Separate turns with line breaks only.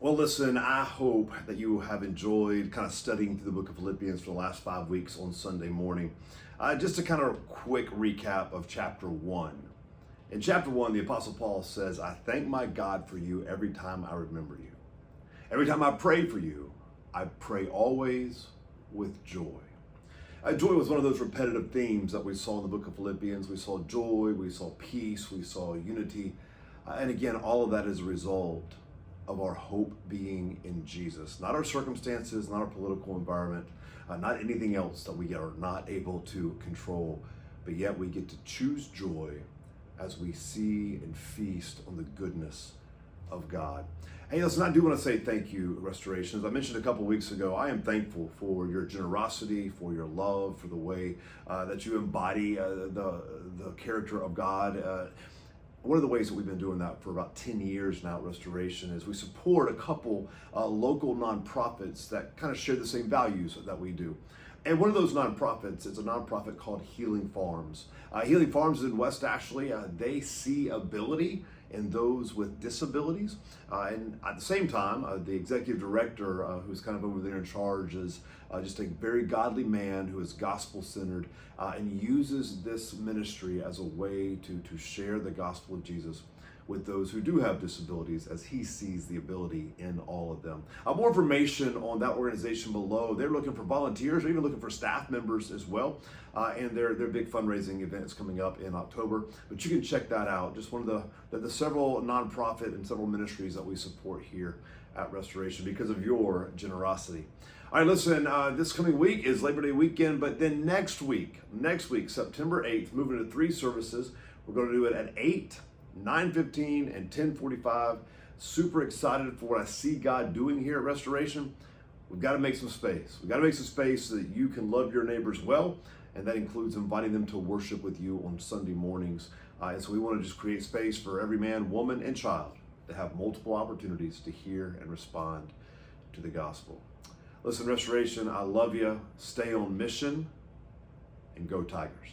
Well, listen, I hope that you have enjoyed kind of studying through the book of Philippians for the last 5 weeks on Sunday morning. Just a kind of quick recap of chapter 1. In chapter 1, the Apostle Paul says, I thank my God for you every time I remember you. Every time I pray for you, I pray always with joy. Joy was one of those repetitive themes that we saw in the book of Philippians. We saw joy, we saw peace, we saw unity. And again, all of that is a result of our hope being in Jesus, not our circumstances, not our political environment, not anything else that we are not able to control, but yet we get to choose joy as we see and feast on the goodness of God. Hey, listen, I do want to say thank you, Restoration. As I mentioned a couple weeks ago, I am thankful for your generosity, for your love, for the way that you embody the character of God. One of the ways that we've been doing that for about 10 years now at Restoration is we support a couple local nonprofits that kind of share the same values that we do. And one of those nonprofits is a nonprofit called Healing Farms. Healing Farms is in West Ashley. They see ability in those with disabilities. And at the same time, the executive director, who's kind of over there in charge, is just a very godly man who is gospel-centered and uses this ministry as a way to share the gospel of Jesus with those who do have disabilities, as he sees the ability in all of them. More information on that organization below. They're looking for volunteers, or even looking for staff members as well. And their big fundraising event is coming up in October. But you can check that out. Just one of the several nonprofit and several ministries that we support here at Restoration because of your generosity. All right, listen, this coming week is Labor Day weekend, but then next week, September 8th, moving to 3 services. We're going to do it at 8, 9:15, and 10:45. Super excited for what I see God doing here at Restoration. We've got to make some space. We've got to make some space so that you can love your neighbors well, and that includes inviting them to worship with you on Sunday mornings. And so we want to just create space for every man, woman, and child to have multiple opportunities to hear and respond to the gospel. Listen, Restoration, I love you. Stay on mission, and go Tigers.